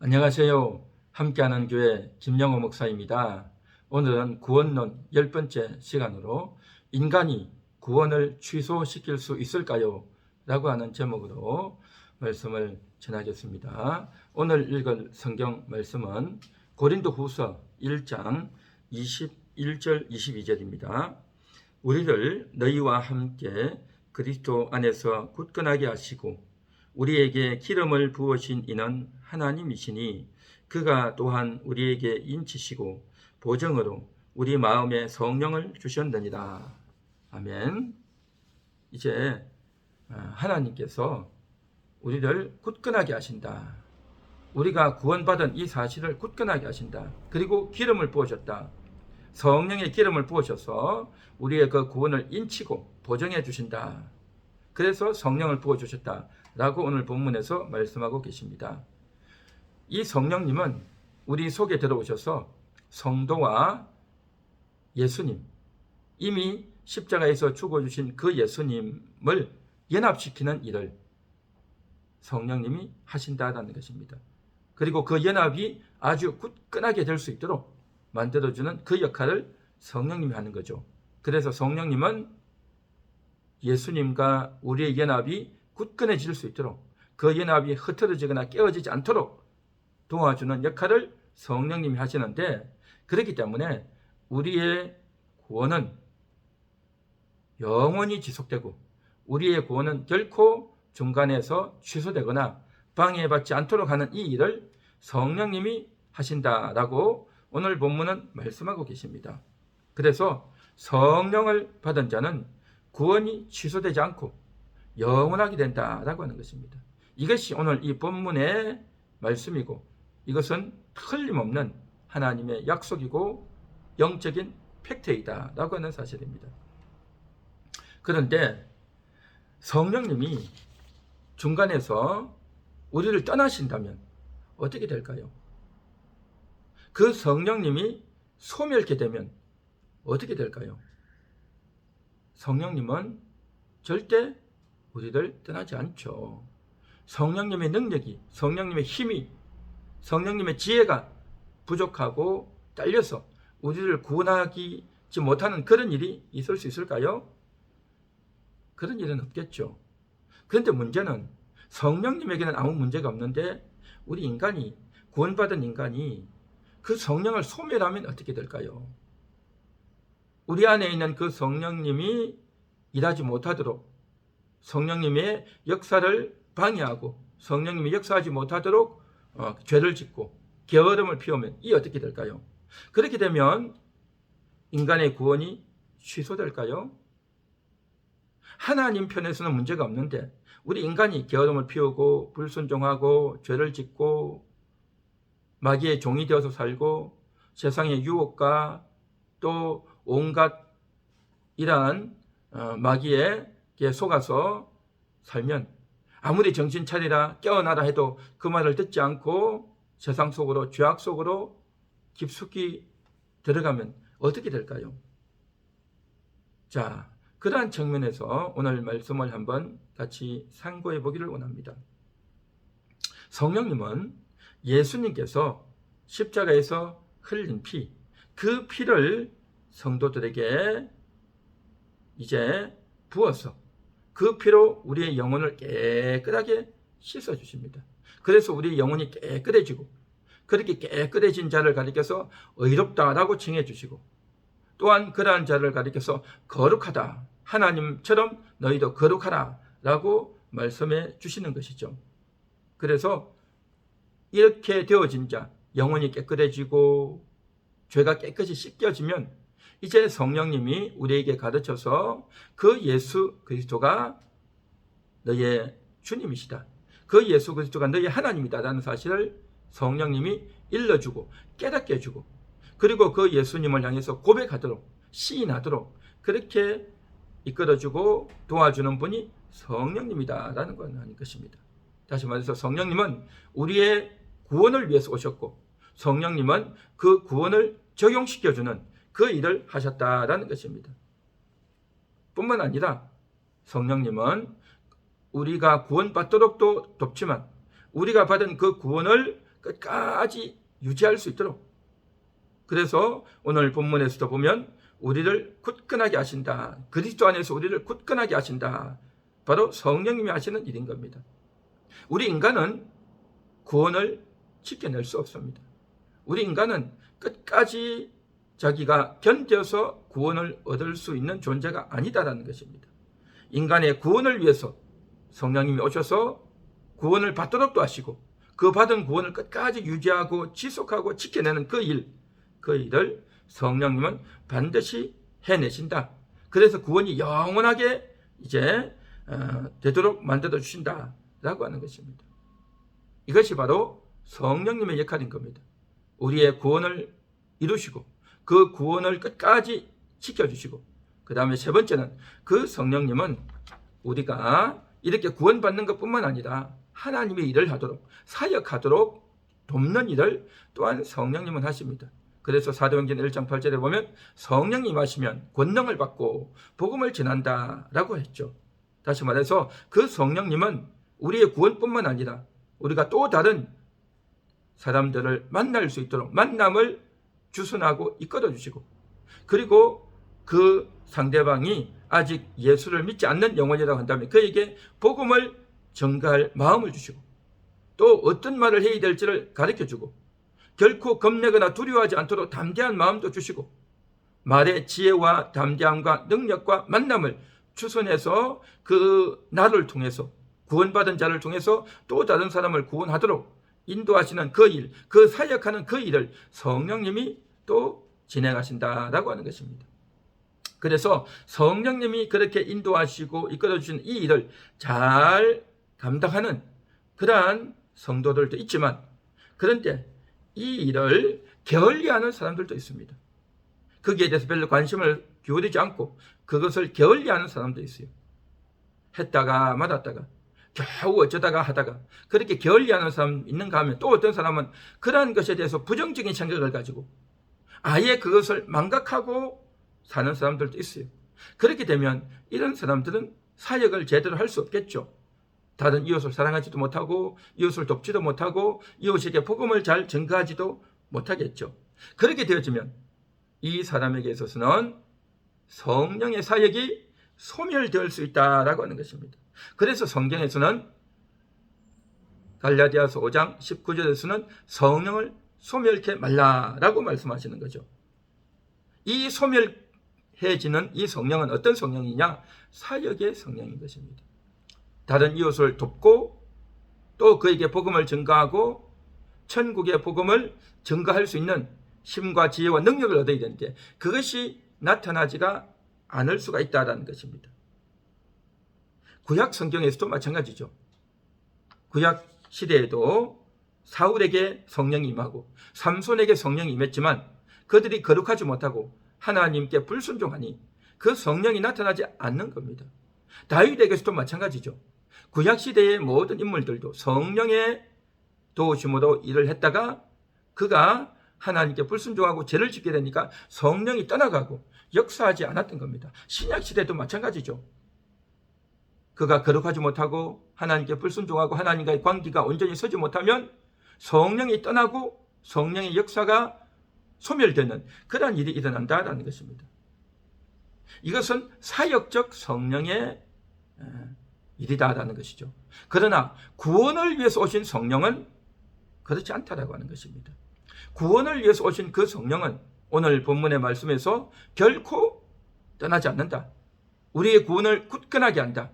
안녕하세요. 함께하는 교회 김영호 목사입니다. 오늘은 구원론 10번째 시간으로 인간이 구원을 취소시킬 수 있을까요? 라고 하는 제목으로 말씀을 전하겠습니다. 오늘 읽을 성경 말씀은 고린도후서 1장 21절 22절입니다. 우리를 너희와 함께 그리스도 안에서 굳건하게 하시고 우리에게 기름을 부으신 이는 하나님이시니 그가 또한 우리에게 인치시고 보증으로 우리 마음에 성령을 주셨느니라. 아멘. 이제 하나님께서 우리를 굳건하게 하신다. 우리가 구원받은 이 사실을 굳건하게 하신다. 그리고 기름을 부으셨다. 성령의 기름을 부으셔서 우리의 그 구원을 인치고 보증해 주신다. 그래서 성령을 부어주셨다 라고 오늘 본문에서 말씀하고 계십니다. 이 성령님은 우리 속에 들어오셔서 성도와 예수님, 이미 십자가에서 죽어주신 그 예수님을 연합시키는 일을 성령님이 하신다라는 것입니다. 그리고 그 연합이 아주 굳건하게 될 수 있도록 만들어주는 그 역할을 성령님이 하는 거죠. 그래서 성령님은 예수님과 우리의 연합이 굳건해질 수 있도록 그 연합이 흐트러지거나 깨어지지 않도록 도와주는 역할을 성령님이 하시는데, 그렇기 때문에 우리의 구원은 영원히 지속되고 우리의 구원은 결코 중간에서 취소되거나 방해받지 않도록 하는 이 일을 성령님이 하신다라고 오늘 본문은 말씀하고 계십니다. 그래서 성령을 받은 자는 구원이 취소되지 않고 영원하게 된다라고 하는 것입니다. 이것이 오늘 이 본문의 말씀이고 이것은 틀림없는 하나님의 약속이고 영적인 팩트이다라고 하는 사실입니다. 그런데 성령님이 중간에서 우리를 떠나신다면 어떻게 될까요? 그 성령님이 소멸케 되면 어떻게 될까요? 성령님은 절대 우리를 떠나지 않죠. 성령님의 능력이, 성령님의 힘이, 성령님의 지혜가 부족하고 딸려서 우리를 구원하지 못하는 그런 일이 있을 수 있을까요? 그런 일은 없겠죠. 그런데 문제는 성령님에게는 아무 문제가 없는데 우리 인간이, 구원받은 인간이 그 성령을 소멸하면 어떻게 될까요? 우리 안에 있는 그 성령님이 일하지 못하도록, 성령님의 역사를 방해하고 성령님이 역사하지 못하도록 죄를 짓고 게으름을 피우면 이 어떻게 될까요? 그렇게 되면 인간의 구원이 취소될까요? 하나님 편에서는 문제가 없는데 우리 인간이 게으름을 피우고 불순종하고 죄를 짓고 마귀의 종이 되어서 살고 세상의 유혹과 또 온갖 이러한 마귀에 속아서 살면 아무리 정신 차리라 깨어나라 해도 그 말을 듣지 않고 세상 속으로, 죄악 속으로 깊숙이 들어가면 어떻게 될까요? 자, 그러한 측면에서 오늘 말씀을 한번 같이 상고해 보기를 원합니다. 성령님은 예수님께서 십자가에서 흘린 피, 그 피를 성도들에게 이제 부어서 그 피로 우리의 영혼을 깨끗하게 씻어주십니다. 그래서 우리의 영혼이 깨끗해지고 그렇게 깨끗해진 자를 가리켜서 의롭다라고 칭해주시고 또한 그러한 자를 가리켜서 거룩하다, 하나님처럼 너희도 거룩하라 라고 말씀해 주시는 것이죠. 그래서 이렇게 되어진 자, 영혼이 깨끗해지고 죄가 깨끗이 씻겨지면 이제 성령님이 우리에게 가르쳐서 그 예수 그리스도가 너의 주님이시다, 그 예수 그리스도가 너의 하나님이다라는 사실을 성령님이 일러주고 깨닫게 해주고 그리고 그 예수님을 향해서 고백하도록 시인하도록 그렇게 이끌어주고 도와주는 분이 성령님이다라는 것입니다. 다시 말해서 성령님은 우리의 구원을 위해서 오셨고 성령님은 그 구원을 적용시켜주는 그 일을 하셨다라는 것입니다. 뿐만 아니라 성령님은 우리가 구원받도록도 돕지만 우리가 받은 그 구원을 끝까지 유지할 수 있도록. 그래서 오늘 본문에서도 보면 우리를 굳건하게 하신다. 그리스도 안에서 우리를 굳건하게 하신다. 바로 성령님이 하시는 일인 겁니다. 우리 인간은 구원을 지켜낼 수 없습니다. 우리 인간은 끝까지 자기가 견뎌서 구원을 얻을 수 있는 존재가 아니다라는 것입니다. 인간의 구원을 위해서 성령님이 오셔서 구원을 받도록도 하시고 그 받은 구원을 끝까지 유지하고 지속하고 지켜내는 그 일을 성령님은 반드시 해내신다. 그래서 구원이 영원하게 이제 되도록 만들어 주신다라고 하는 것입니다. 이것이 바로 성령님의 역할인 겁니다. 우리의 구원을 이루시고 그 구원을 끝까지 지켜주시고, 그 다음에 세 번째는 그 성령님은 우리가 이렇게 구원받는 것뿐만 아니라 하나님의 일을 하도록, 사역하도록 돕는 일을 또한 성령님은 하십니다. 그래서 사도행전 1장 8절에 보면 성령님 하시면 권능을 받고 복음을 전한다라고 했죠. 다시 말해서 그 성령님은 우리의 구원뿐만 아니라 우리가 또 다른 사람들을 만날 수 있도록 만남을 주선하고 이끌어 주시고, 그리고 그 상대방이 아직 예수를 믿지 않는 영혼이라고 한다면 그에게 복음을 전가할 마음을 주시고, 또 어떤 말을 해야 될지를 가르쳐 주고, 결코 겁내거나 두려워하지 않도록 담대한 마음도 주시고, 말의 지혜와 담대함과 능력과 만남을 주선해서 그 나를 통해서 구원받은 자를 통해서 또 다른 사람을 구원하도록 인도하시는 그 일, 그 사역하는 그 일을 성령님이 또 진행하신다라고 하는 것입니다. 그래서 성령님이 그렇게 인도하시고 이끌어주신 이 일을 잘 감당하는 그러한 성도들도 있지만, 그런데 이 일을 게을리하는 사람들도 있습니다. 거기에 대해서 별로 관심을 기울이지 않고 그것을 게을리하는 사람도 있어요. 했다가 말았다가 겨우 어쩌다가 하다가 그렇게 게을리하는 사람 있는가 하면, 또 어떤 사람은 그러한 것에 대해서 부정적인 생각을 가지고 아예 그것을 망각하고 사는 사람들도 있어요. 그렇게 되면 이런 사람들은 사역을 제대로 할 수 없겠죠. 다른 이웃을 사랑하지도 못하고 이웃을 돕지도 못하고 이웃에게 복음을 잘 전가하지도 못하겠죠. 그렇게 되어지면 이 사람에게 있어서는 성령의 사역이 소멸될 수 있다라고 하는 것입니다. 그래서 성경에서는 갈라디아서 5장 19절에서는 성령을 소멸케 말라라고 말씀하시는 거죠. 이 소멸해지는 이 성령은 어떤 성령이냐? 사역의 성령인 것입니다. 다른 이웃을 돕고 또 그에게 복음을 전가하고 천국의 복음을 전가할 수 있는 힘과 지혜와 능력을 얻어야 되는데 그것이 나타나지가 않을 수가 있다는 것입니다. 구약 성경에서도 마찬가지죠. 구약 시대에도 사울에게 성령이 임하고 삼손에게 성령이 임했지만 그들이 거룩하지 못하고 하나님께 불순종하니 그 성령이 나타나지 않는 겁니다. 다윗에게서도 마찬가지죠. 구약 시대의 모든 인물들도 성령의 도우심으로 일을 했다가 그가 하나님께 불순종하고 죄를 짓게 되니까 성령이 떠나가고 역사하지 않았던 겁니다. 신약 시대도 마찬가지죠. 그가 거룩하지 못하고 하나님께 불순종하고 하나님과의 관계가 온전히 서지 못하면 성령이 떠나고 성령의 역사가 소멸되는 그러한 일이 일어난다라는 것입니다. 이것은 사역적 성령의 일이다라는 것이죠. 그러나 구원을 위해서 오신 성령은 그렇지 않다라고 하는 것입니다. 구원을 위해서 오신 그 성령은 오늘 본문의 말씀에서 결코 떠나지 않는다. 우리의 구원을 굳건하게 한다.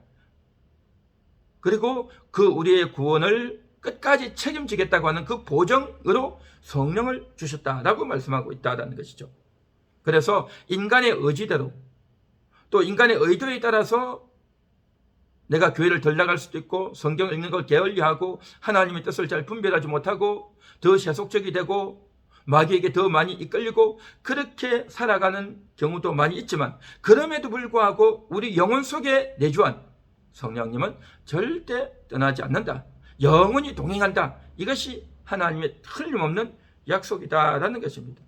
그리고 그 우리의 구원을 끝까지 책임지겠다고 하는 그 보정으로 성령을 주셨다라고 말씀하고 있다는 것이죠. 그래서 인간의 의지대로 또 인간의 의도에 따라서 내가 교회를 덜 나갈 수도 있고 성경을 읽는 걸 게을리하고 하나님의 뜻을 잘 분별하지 못하고 더 세속적이 되고 마귀에게 더 많이 이끌리고 그렇게 살아가는 경우도 많이 있지만, 그럼에도 불구하고 우리 영혼 속에 내주한 성령님은 절대 떠나지 않는다. 영원히 동행한다. 이것이 하나님의 틀림없는 약속이다라는 것입니다.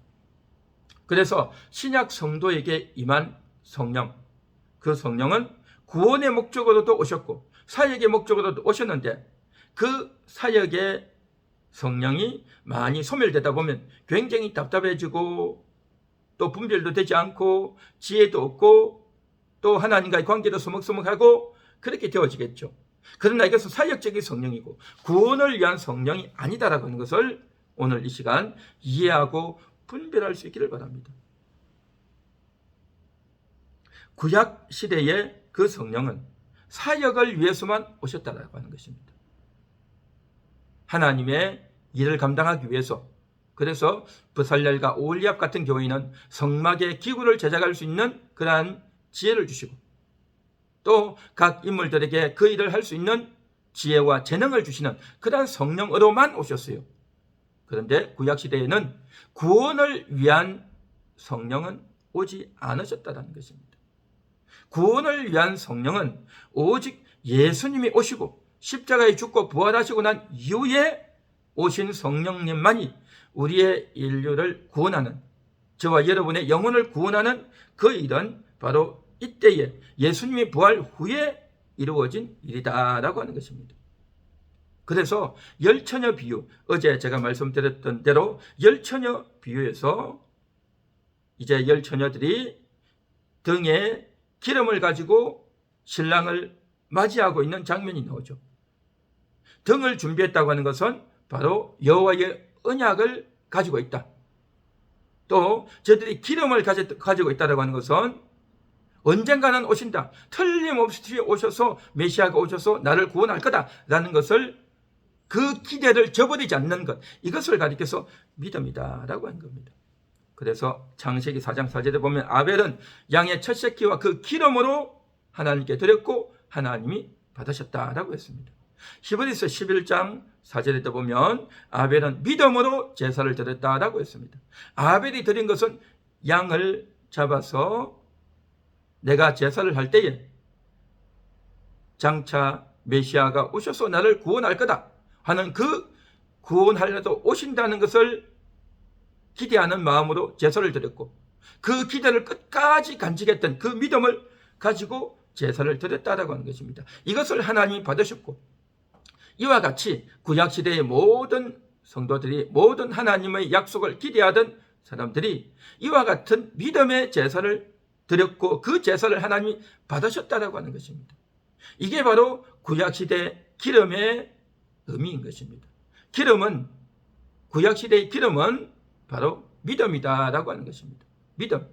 그래서 신약 성도에게 임한 성령, 그 성령은 구원의 목적으로도 오셨고 사역의 목적으로도 오셨는데 그 사역의 성령이 많이 소멸되다 보면 굉장히 답답해지고 또 분별도 되지 않고 지혜도 없고 또 하나님과의 관계도 서먹서먹하고 그렇게 되어지겠죠. 그러나 이것은 사역적인 성령이고 구원을 위한 성령이 아니다라고 하는 것을 오늘 이 시간 이해하고 분별할 수 있기를 바랍니다. 구약 시대의 그 성령은 사역을 위해서만 오셨다라고 하는 것입니다. 하나님의 일을 감당하기 위해서. 그래서 브살렐과 오홀리압 같은 교회는 성막의 기구를 제작할 수 있는 그러한 지혜를 주시고 또 각 인물들에게 그 일을 할 수 있는 지혜와 재능을 주시는 그러한 성령으로만 오셨어요. 그런데 구약시대에는 구원을 위한 성령은 오지 않으셨다는 것입니다. 구원을 위한 성령은 오직 예수님이 오시고 십자가에 죽고 부활하시고 난 이후에 오신 성령님만이 우리의 인류를 구원하는, 저와 여러분의 영혼을 구원하는 그 일은 바로 이때에 예수님이 부활 후에 이루어진 일이다라고 하는 것입니다. 그래서 열처녀 비유, 어제 제가 말씀드렸던 대로 열처녀 비유에서 이제 열처녀들이 등에 기름을 가지고 신랑을 맞이하고 있는 장면이 나오죠. 등을 준비했다고 하는 것은 바로 여호와의 언약을 가지고 있다. 또 저들이 기름을 가지고 있다고 하는 것은 언젠가는 오신다. 틀림없이 오셔서 메시아가 오셔서 나를 구원할 거다라는 것을, 그 기대를 저버리지 않는 것, 이것을 가리켜서 믿음이다라고 하는 겁니다. 그래서 창세기 4장 4절에 보면 아벨은 양의 첫 새끼와 그 기름으로 하나님께 드렸고 하나님이 받으셨다라고 했습니다. 히브리서 11장 4절에 보면 아벨은 믿음으로 제사를 드렸다라고 했습니다. 아벨이 드린 것은 양을 잡아서 내가 제사를 할 때에 장차 메시아가 오셔서 나를 구원할 거다 하는 그 구원하려도 오신다는 것을 기대하는 마음으로 제사를 드렸고, 그 기대를 끝까지 간직했던 그 믿음을 가지고 제사를 드렸다라고 하는 것입니다. 이것을 하나님이 받으셨고, 이와 같이 구약시대의 모든 성도들이, 모든 하나님의 약속을 기대하던 사람들이 이와 같은 믿음의 제사를 드렸고 그 제사를 하나님이 받으셨다라고 하는 것입니다. 이게 바로 구약시대 기름의 의미인 것입니다. 기름은, 구약시대의 기름은 바로 믿음이다라고 하는 것입니다. 믿음.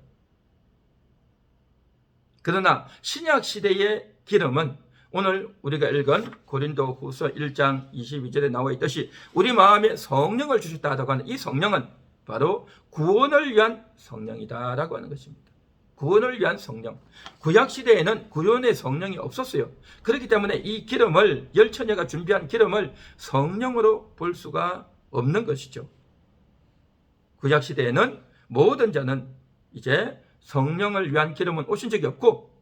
그러나 신약시대의 기름은 오늘 우리가 읽은 고린도후서 1장 22절에 나와 있듯이 우리 마음에 성령을 주셨다라고 하는 이 성령은 바로 구원을 위한 성령이다라고 하는 것입니다. 구원을 위한 성령. 구약시대에는 구원의 성령이 없었어요. 그렇기 때문에 이 기름을, 열처녀가 준비한 기름을 성령으로 볼 수가 없는 것이죠. 구약시대에는 모든 자는 이제 성령을 위한 기름은 오신 적이 없고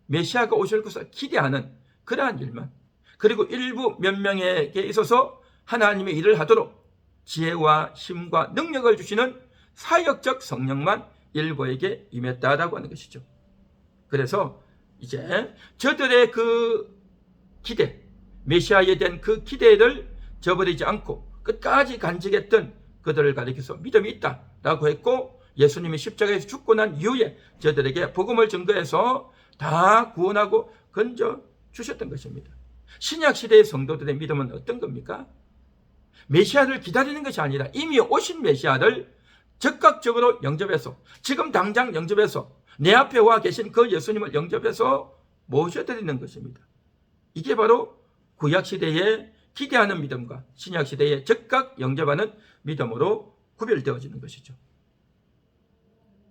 메시아가 오실 것을 기대하는 그러한 일만, 그리고 일부 몇 명에게 있어서 하나님의 일을 하도록 지혜와 힘과 능력을 주시는 사역적 성령만 일부에게 임했다라고 하는 것이죠. 그래서 이제 저들의 그 기대, 메시아에 대한 그 기대를 저버리지 않고 끝까지 간직했던 그들을 가리켜서 믿음이 있다라고 했고, 예수님이 십자가에서 죽고 난 이후에 저들에게 복음을 증거해서 다 구원하고 건져 주셨던 것입니다. 신약시대의 성도들의 믿음은 어떤 겁니까? 메시아를 기다리는 것이 아니라 이미 오신 메시아를 적극적으로 영접해서, 지금 당장 영접해서 내 앞에 와 계신 그 예수님을 영접해서 모셔드리는 것입니다. 이게 바로 구약시대에 기대하는 믿음과 신약시대에 적극 영접하는 믿음으로 구별되어지는 것이죠.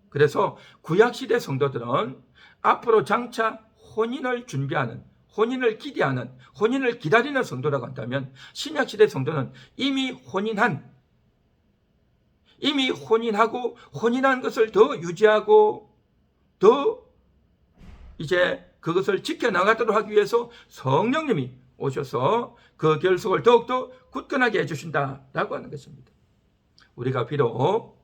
그래서 구약시대 성도들은 앞으로 장차 혼인을 준비하는, 혼인을 기대하는, 혼인을 기다리는 성도라고 한다면, 신약시대 성도는 이미 혼인하고 혼인한 것을 더 유지하고 더 이제 그것을 지켜나가도록 하기 위해서 성령님이 오셔서 그 결속을 더욱더 굳건하게 해주신다라고 하는 것입니다. 우리가 비록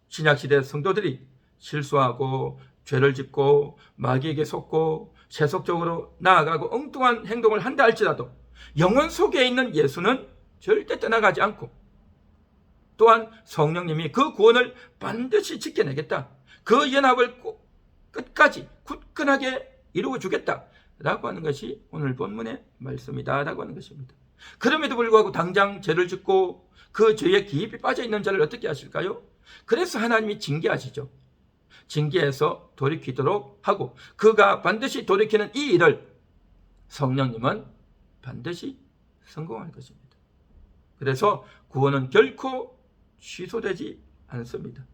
신약시대 성도들이 실수하고 죄를 짓고 마귀에게 속고 세속적으로 나아가고 엉뚱한 행동을 한다 할지라도 영혼 속에 있는 예수는 절대 떠나가지 않고 또한 성령님이 그 구원을 반드시 지켜내겠다. 그 연합을 끝까지 굳건하게 이루어 주겠다. 라고 하는 것이 오늘 본문의 말씀이다. 라고 하는 것입니다. 그럼에도 불구하고 당장 죄를 짓고 그 죄에 깊이 빠져 있는 자를 어떻게 하실까요? 그래서 하나님이 징계하시죠. 징계해서 돌이키도록 하고 그가 반드시 돌이키는 이 일을 성령님은 반드시 성공할 것입니다. 그래서 구원은 결코 취소되지 않습니다.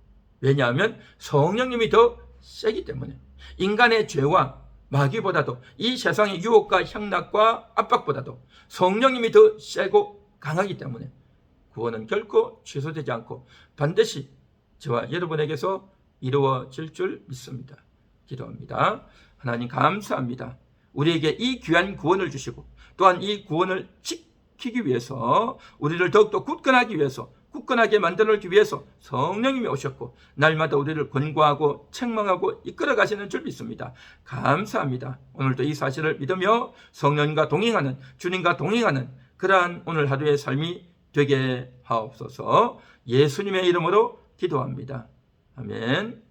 왜냐하면 성령님이 더 세기 때문에 인간의 죄와 마귀보다도 이 세상의 유혹과 향락과 압박보다도 성령님이 더 세고 강하기 때문에 구원은 결코 취소되지 않고 반드시 저와 여러분에게서 이루어질 줄 믿습니다. 기도합니다. 하나님 감사합니다. 우리에게 이 귀한 구원을 주시고 또한 이 구원을 지키기 위해서 우리를 더욱더 굳건하기 위해서 굳건하게 만들어주기 위해서 성령님이 오셨고 날마다 우리를 권고하고 책망하고 이끌어 가시는 줄 믿습니다. 감사합니다. 오늘도 이 사실을 믿으며 성령님과 동행하는 주님과 동행하는 그러한 오늘 하루의 삶이 되게 하옵소서. 예수님의 이름으로 기도합니다. 아멘.